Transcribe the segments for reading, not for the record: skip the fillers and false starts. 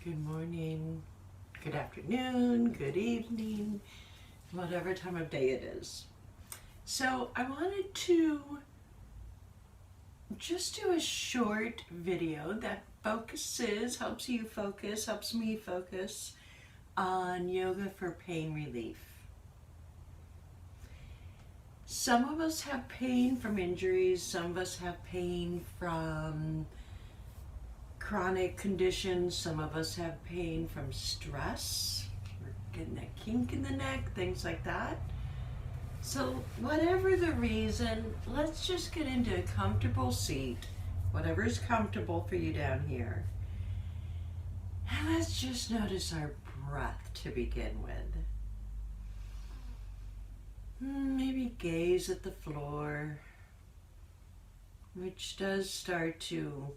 Good morning, good afternoon, good evening, whatever time of day it is. So I wanted to just do a short video that helps you focus, helps me focus on yoga for pain relief. Some of us have pain from injuries, some of us have pain from chronic conditions, some of us have pain from stress, we're getting a kink in the neck, things like that. So whatever the reason, let's just get into a comfortable seat, whatever's comfortable for you down here. And let's just notice our breath to begin with. Maybe gaze at the floor, which does start to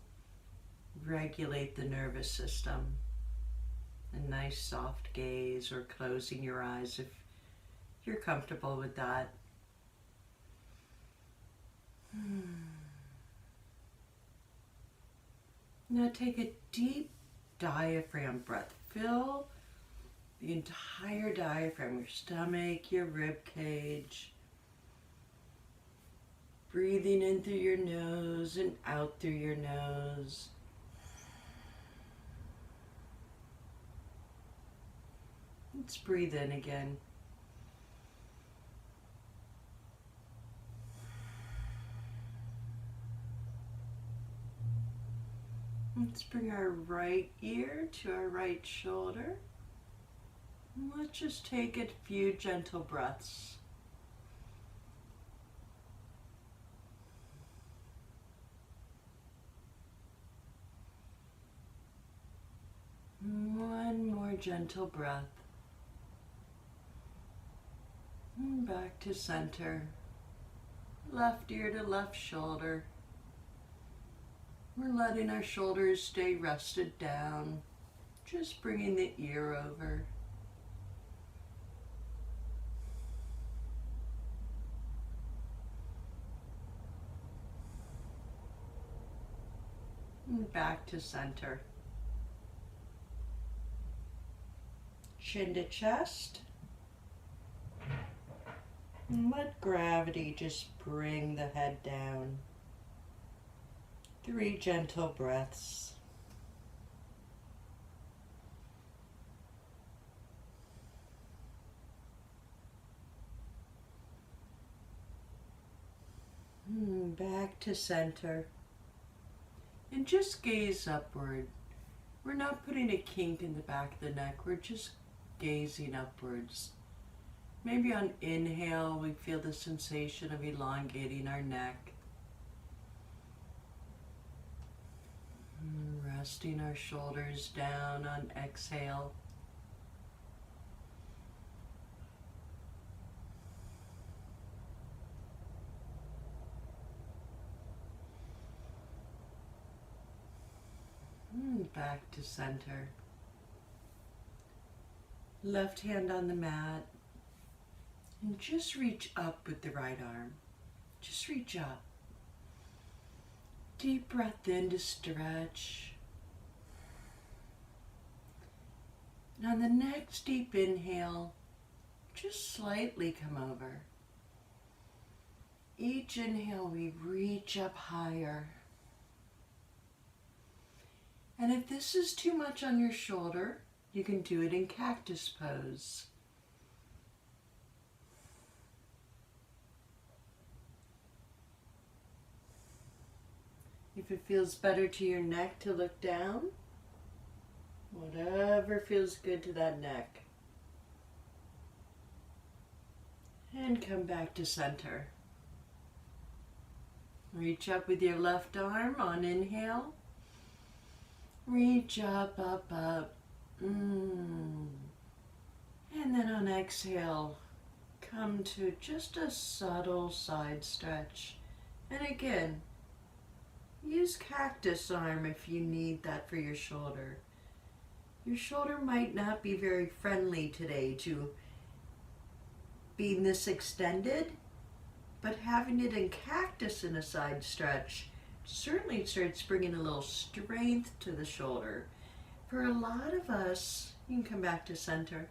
regulate the nervous system. A nice soft gaze, or closing your eyes if you're comfortable with that. Now take a deep diaphragm breath. Fill the entire diaphragm, your stomach, your rib cage. Breathing in through your nose and out through your nose. Let's breathe in again. Let's bring our right ear to our right shoulder. And let's just take a few gentle breaths. One more gentle breath. And back to center. Left ear to left shoulder. We're letting our shoulders stay rested down. Just bringing the ear over. And back to center. Chin to chest. And let gravity just bring the head down. 3 gentle breaths. Back to center. And just gaze upward. We're not putting a kink in the back of the neck. We're just gazing upwards. Maybe on inhale, we feel the sensation of elongating our neck. Resting our shoulders down on exhale. Back to center. Left hand on the mat. And just reach up with the right arm. Just reach up. Deep breath in to stretch. And on the next deep inhale, just slightly come over. Each inhale, we reach up higher. And if this is too much on your shoulder, you can do it in cactus pose. If it feels better to your neck to look down, whatever feels good to that neck. And come back to center. Reach up with your left arm on inhale. Reach up, up, up. And then on exhale, come to just a subtle side stretch. And again, use cactus arm if you need that for your shoulder. Your shoulder might not be very friendly today to being this extended, but having it in cactus in a side stretch certainly starts bringing a little strength to the shoulder. For a lot of us, you can come back to center.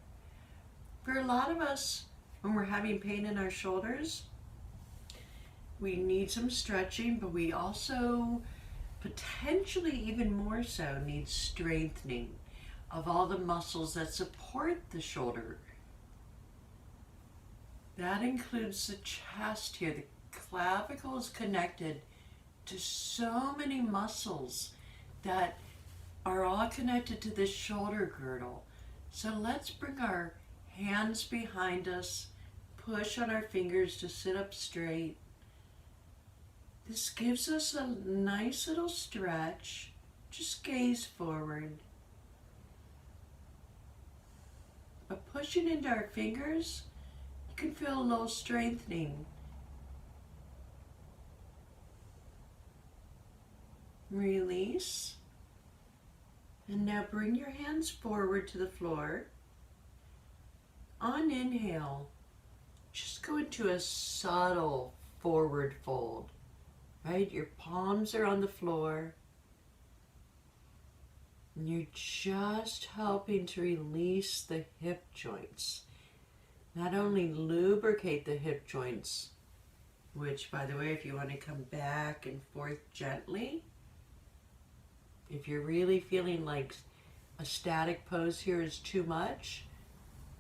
For a lot of us, when we're having pain in our shoulders, we need some stretching, but we also potentially even more so need strengthening of all the muscles that support the shoulder. That includes the chest here. The clavicle is connected to so many muscles that are all connected to the shoulder girdle. So let's bring our hands behind us, push on our fingers to sit up straight. This gives us a nice little stretch. Just gaze forward. But pushing into our fingers, you can feel a little strengthening. Release. And now bring your hands forward to the floor. On inhale, just go into a subtle forward fold. Right? Your palms are on the floor. And you're just helping to release the hip joints. Not only lubricate the hip joints, which, by the way, if you want to come back and forth gently, if you're really feeling like a static pose here is too much,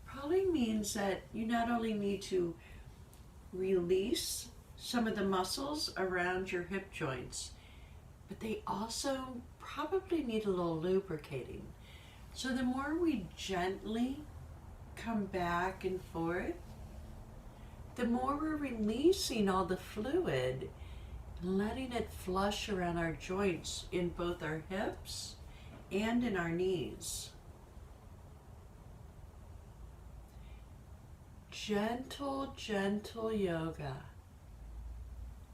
probably means that you not only need to release some of the muscles around your hip joints, but they also probably need a little lubricating. So the more we gently come back and forth, the more we're releasing all the fluid, letting it flush around our joints in both our hips and in our knees. Gentle, gentle yoga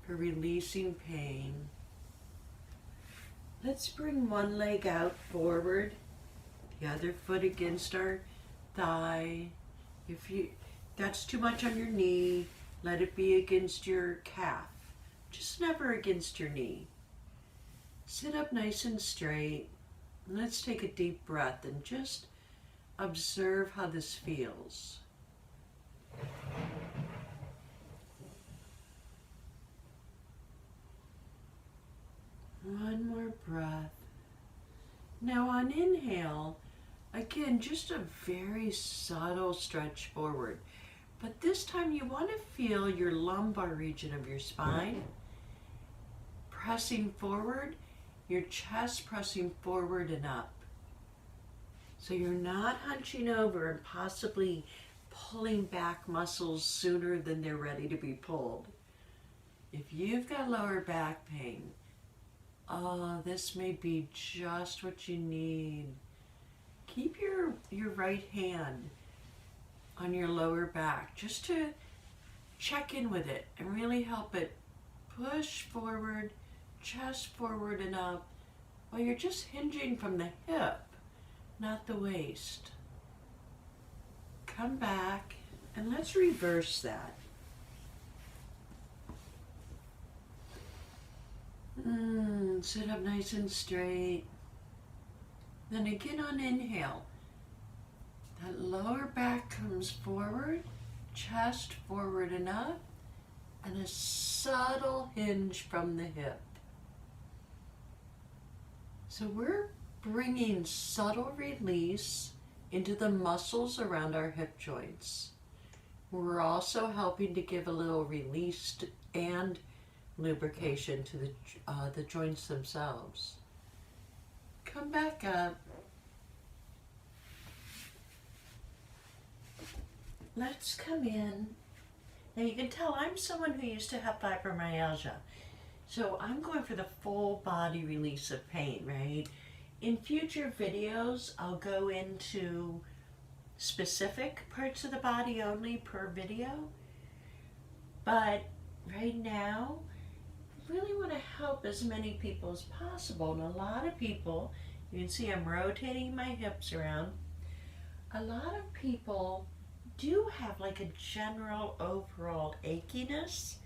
for releasing pain. Let's bring one leg out forward, the other foot against our thigh. If that's too much on your knee, let it be against your calf. Just never against your knee. Sit up nice and straight. Let's take a deep breath and just observe how this feels. One more breath. Now on inhale, again, just a very subtle stretch forward. But this time you want to feel your lumbar region of your spine pressing forward, your chest pressing forward and up. So you're not hunching over and possibly pulling back muscles sooner than they're ready to be pulled. If you've got lower back pain, this may be just what you need. Keep your right hand on your lower back just to check in with it and really help it push forward, chest forward and up, while you're just hinging from the hip, not the waist. Come back and let's reverse that. Sit up nice and straight. Then again on inhale, that lower back comes forward, chest forward and up, and a subtle hinge from the hip. So we're bringing subtle release into the muscles around our hip joints. We're also helping to give a little release and lubrication to the joints themselves. Come back up. Let's come in. Now you can tell I'm someone who used to have fibromyalgia. So I'm going for the full body release of pain, right? In future videos, I'll go into specific parts of the body only per video. But right now, I really want to help as many people as possible. And a lot of people, you can see I'm rotating my hips around. A lot of people do have like a general overall achiness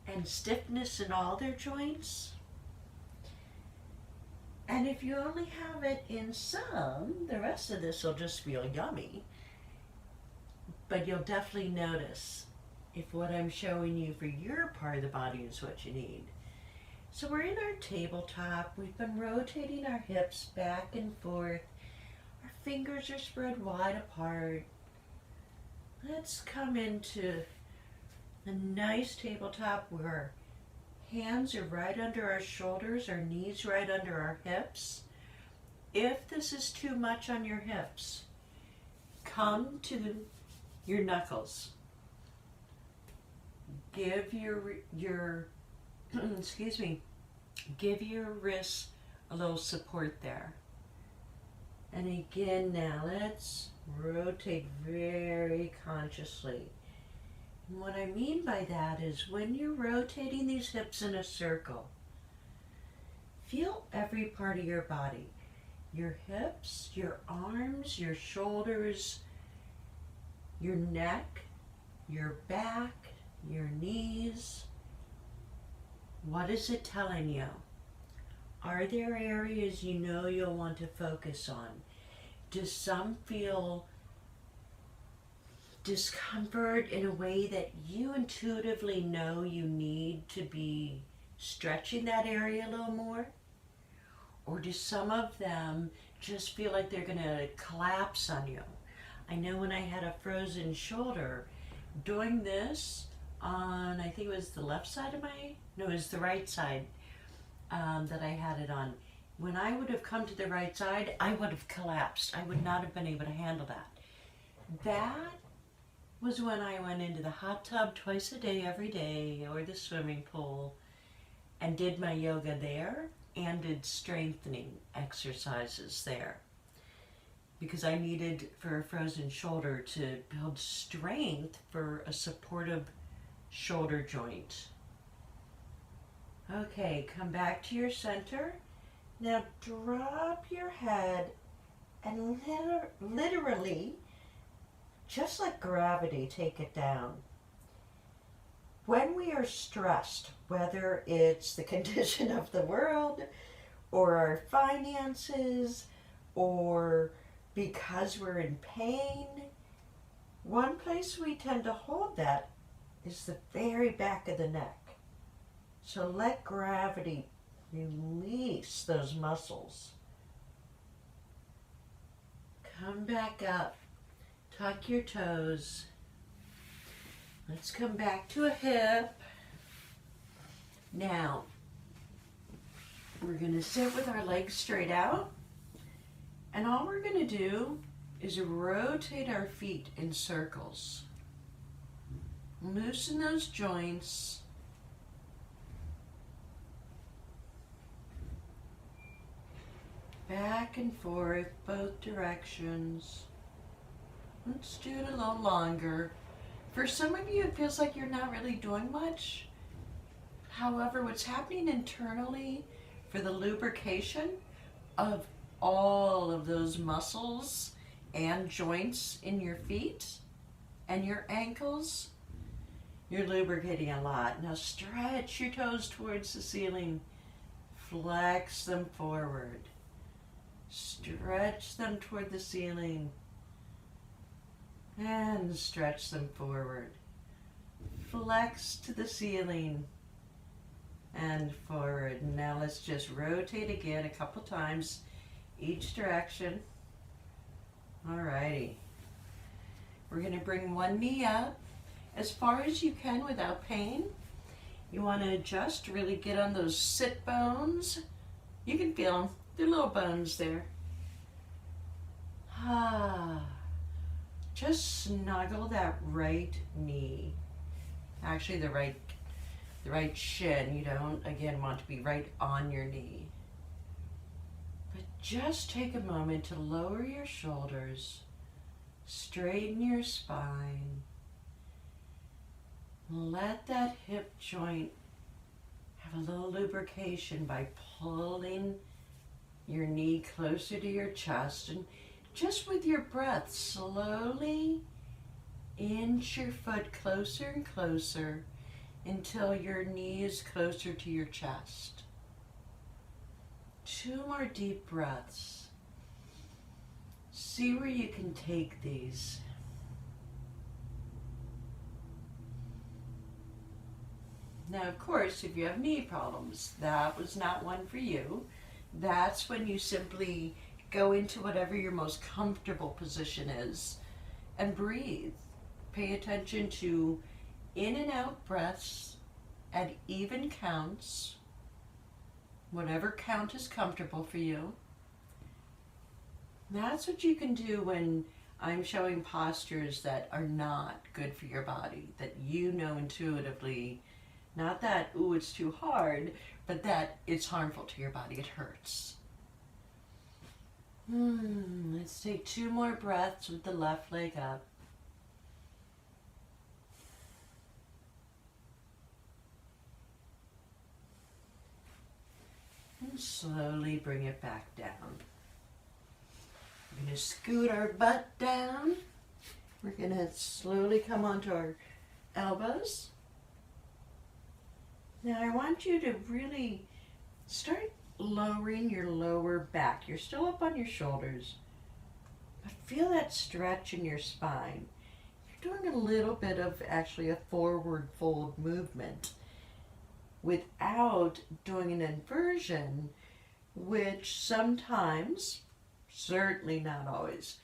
and stiffness in all their joints. And if you only have it in some, the rest of this will just feel yummy. But you'll definitely notice if what I'm showing you for your part of the body is what you need. So we're in our tabletop. We've been rotating our hips back and forth. Our fingers are spread wide apart. Let's come into a nice tabletop where our hands are right under our shoulders, our knees right under our hips. If this is too much on your hips, come to your knuckles. Give your excuse me, give your wrists a little support there. And again now, let's rotate very consciously. And what I mean by that is when you're rotating these hips in a circle, feel every part of your body. Your hips, your arms, your shoulders, your neck, your back, your knees. What is it telling you? Are there areas you know you'll want to focus on? Does some feel discomfort in a way that you intuitively know you need to be stretching that area a little more? Or do some of them just feel like they're going to collapse on you? I know when I had a frozen shoulder, doing this on, I think it was the left side of no, it was the right side that I had it on. When I would have come to the right side, I would have collapsed. I would not have been able to handle that. That was when I went into the hot tub twice a day, every day, or the swimming pool, and did my yoga there and did strengthening exercises there. Because I needed, for a frozen shoulder, to build strength for a supportive shoulder joint. Okay, come back to your center. Now drop your head and literally, just like gravity, take it down. When we are stressed, whether it's the condition of the world or our finances or because we're in pain, one place we tend to hold that is the very back of the neck. So let gravity release those muscles. Come back up. Tuck your toes. Let's come back to a hip. Now, we're going to sit with our legs straight out. And all we're going to do is rotate our feet in circles. Loosen those joints. Back and forth, both directions. Let's do it a little longer. For some of you, it feels like you're not really doing much. However, what's happening internally for the lubrication of all of those muscles and joints in your feet and your ankles, you're lubricating a lot. Now stretch your toes towards the ceiling. Flex them forward. Stretch them toward the ceiling. And stretch them forward. Flex to the ceiling and forward. Now let's just rotate again a couple times each direction. Alrighty. We're going to bring one knee up as far as you can without pain. You want to adjust, really get on those sit bones. You can feel them. They're little bones there. Just snuggle that right knee. Actually, the right shin. You don't, again, want to be right on your knee. But just take a moment to lower your shoulders, straighten your spine. Let that hip joint have a little lubrication by pulling your knee closer to your chest, and just with your breath, slowly inch your foot closer and closer until your knee is closer to your chest. 2 more deep breaths. See where you can take these. Now, of course, if you have knee problems, that was not one for you. That's when you simply go into whatever your most comfortable position is and breathe. Pay attention to in and out breaths at even counts, whatever count is comfortable for you. That's what you can do when I'm showing postures that are not good for your body, that you know intuitively, not that, ooh, it's too hard, but that it's harmful to your body, it hurts. Let's take 2 more breaths with the left leg up. And slowly bring it back down. We're going to scoot our butt down. We're going to slowly come onto our elbows. Now I want you to really start lowering your lower back. You're still up on your shoulders, but feel that stretch in your spine. You're doing a little bit of actually a forward fold movement without doing an inversion, which sometimes, certainly not always,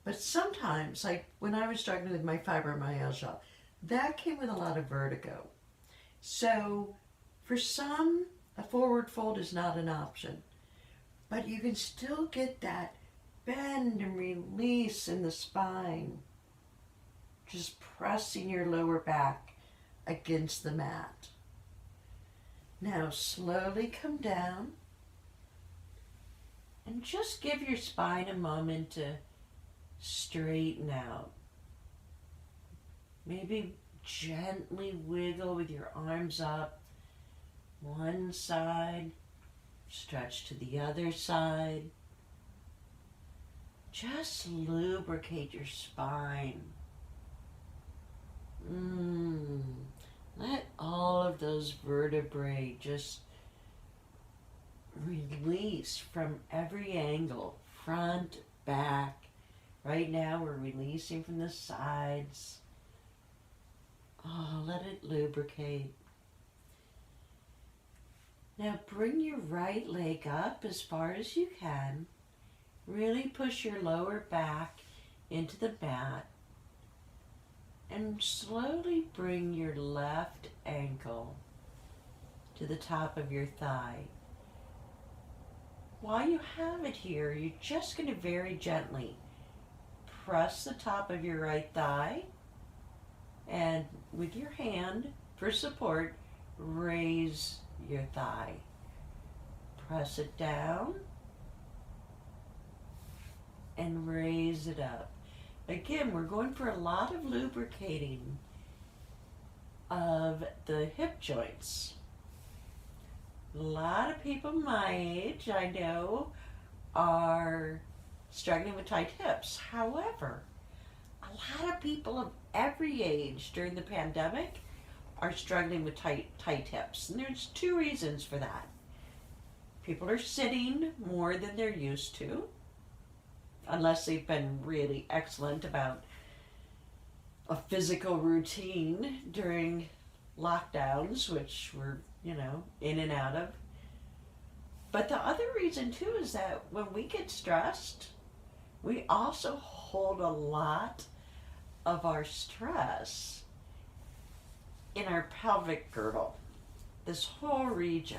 but sometimes, like when I was struggling with my fibromyalgia, that came with a lot of vertigo. So for some, a forward fold is not an option, but you can still get that bend and release in the spine, just pressing your lower back against the mat. Now slowly come down and just give your spine a moment to straighten out. Maybe gently wiggle with your arms up, one side, stretch to the other side. Just lubricate your spine. Let all of those vertebrae just release from every angle, front, back. Right now we're releasing from the sides. Oh, let it lubricate. Now bring your right leg up as far as you can. Really push your lower back into the mat. And slowly bring your left ankle to the top of your thigh. While you have it here, you're just going to very gently press the top of your right thigh, and with your hand for support, raise your thigh. Press it down and raise it up. Again, we're going for a lot of lubricating of the hip joints. A lot of people my age, I know, are struggling with tight hips. However, a lot of people of every age during the pandemic are struggling with tight hips. And there's 2 reasons for that. People are sitting more than they're used to, unless they've been really excellent about a physical routine during lockdowns, which we're, in and out of. But the other reason too is that when we get stressed, we also hold a lot of our stress in our pelvic girdle, this whole region.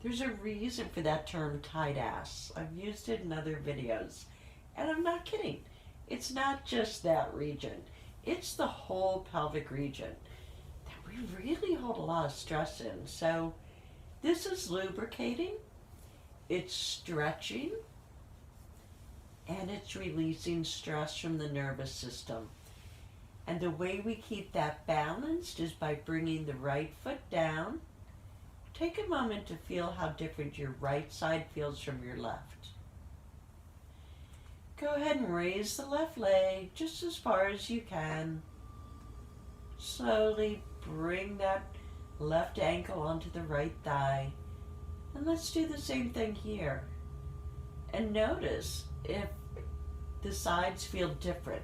There's a reason for that term, tight ass. I've used it in other videos, and I'm not kidding. It's not just that region. It's the whole pelvic region that we really hold a lot of stress in. So this is lubricating, it's stretching, and it's releasing stress from the nervous system. And the way we keep that balanced is by bringing the right foot down. Take a moment to feel how different your right side feels from your left. Go ahead and raise the left leg just as far as you can. Slowly bring that left ankle onto the right thigh And let's do the same thing here. And notice if the sides feel different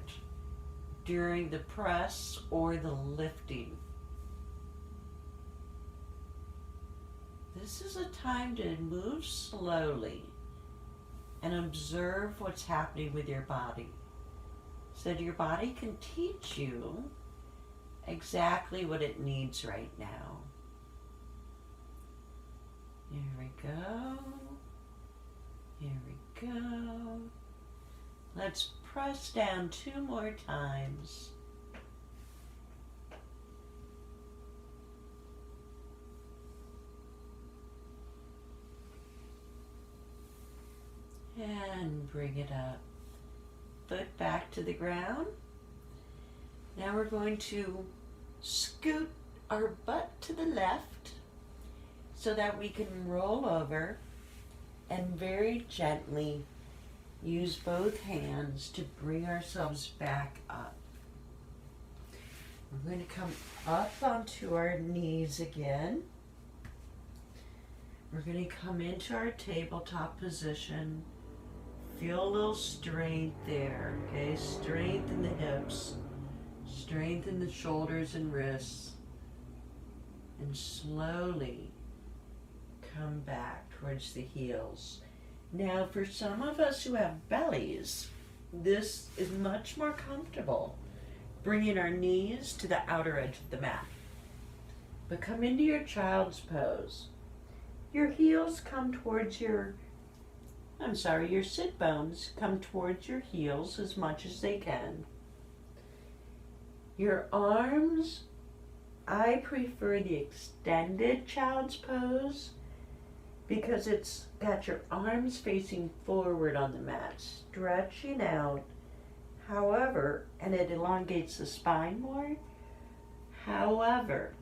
during the press or the lifting. This is a time to move slowly and observe what's happening with your body, so that your body can teach you exactly what it needs right now. Here we go. Here we go. Let's press down 2 more times. And bring it up. Foot back to the ground. Now we're going to scoot our butt to the left so that we can roll over and very gently use both hands to bring ourselves back up. We're going to come up onto our knees again. We're going to come into our tabletop position. Feel a little strength there, okay? Strength in the hips, strength in the shoulders and wrists, and slowly come back towards the heels. Now, for some of us who have bellies, this is much more comfortable, bringing our knees to the outer edge of the mat. But come into your child's pose. Your heels come towards your sit bones come towards your heels as much as they can. Your arms, I prefer the extended child's pose because it's got your arms facing forward on the mat, stretching out. However, and it elongates the spine more. However,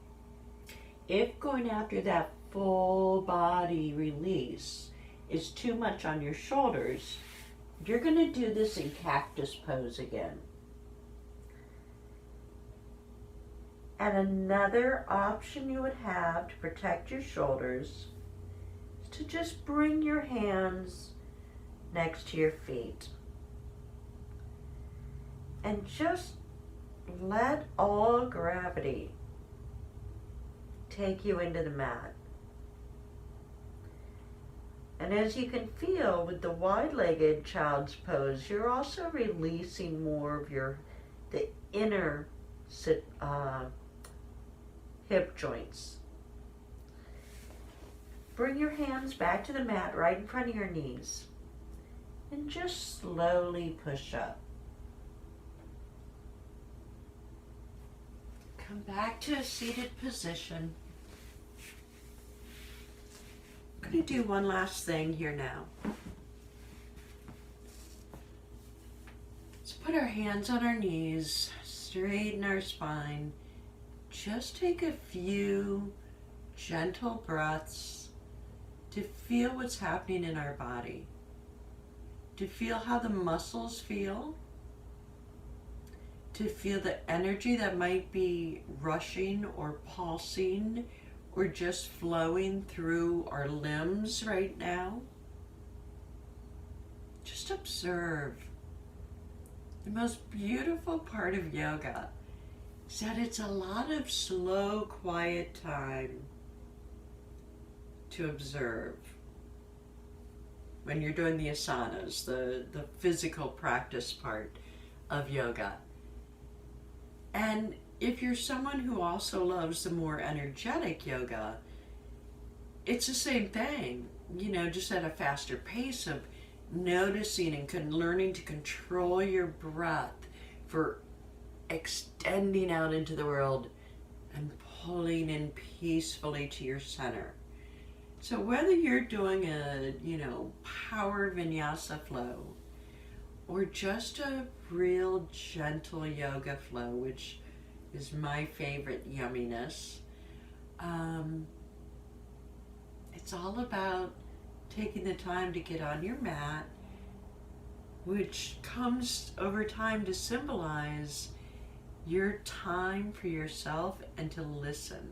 if going after that full body release is too much on your shoulders, you're going to do this in cactus pose again. And another option you would have to protect your shoulders is to just bring your hands next to your feet. And just let all gravity take you into the mat. And as you can feel with the wide-legged child's pose, you're also releasing more of the inner hip joints. Bring your hands back to the mat right in front of your knees and just slowly push up. Come back to a seated position. I'm going to do one last thing here now. Let's put our hands on our knees, straighten our spine. Just take a few gentle breaths to feel what's happening in our body, to feel how the muscles feel, to feel the energy that might be rushing or pulsing or just flowing through our limbs right now. Just observe. The most beautiful part of yoga is that it's a lot of slow, quiet time to observe when you're doing the asanas, the physical practice part of yoga. And if you're someone who also loves the more energetic yoga, it's the same thing, just at a faster pace of noticing and learning to control your breath for extending out into the world and pulling in peacefully to your center. So whether you're doing a, power vinyasa flow or just a real gentle yoga flow, which is my favorite yumminess. It's all about taking the time to get on your mat, which comes over time to symbolize your time for yourself and to listen.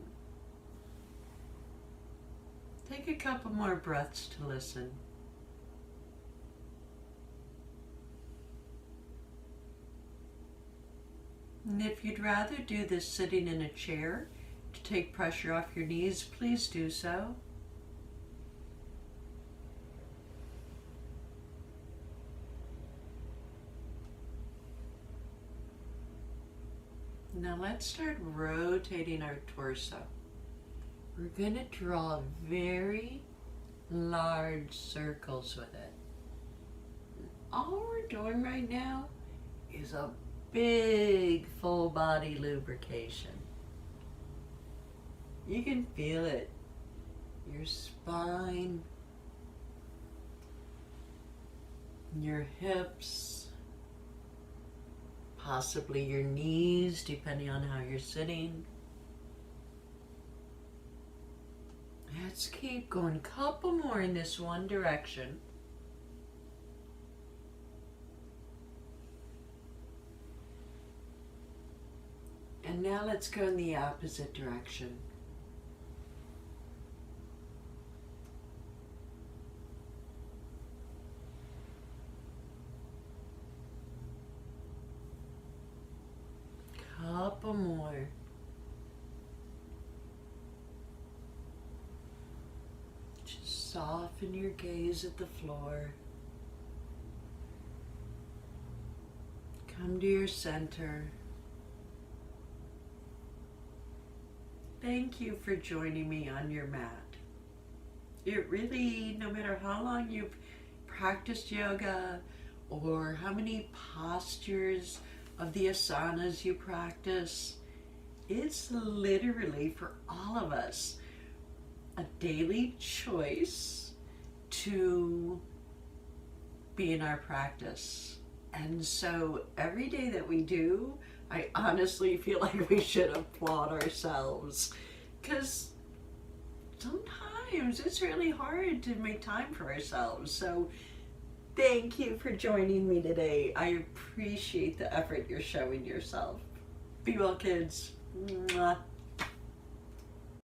Take a couple more breaths to listen. And if you'd rather do this sitting in a chair to take pressure off your knees, please do so. Now let's start rotating our torso. We're going to draw very large circles with it. All we're doing right now is a big full body lubrication. You can feel it. Your spine, your hips, possibly your knees, depending on how you're sitting. Let's keep going. Couple more in this one direction. And now let's go in the opposite direction. Couple more. Just soften your gaze at the floor. Come to your center. Thank you for joining me on your mat. It really, no matter how long you've practiced yoga or how many postures of the asanas you practice, it's literally for all of us a daily choice to be in our practice. And so every day that we do, I honestly feel like we should applaud ourselves, because sometimes it's really hard to make time for ourselves. So thank you for joining me today. I appreciate the effort you're showing yourself. Be well, kids. Mwah.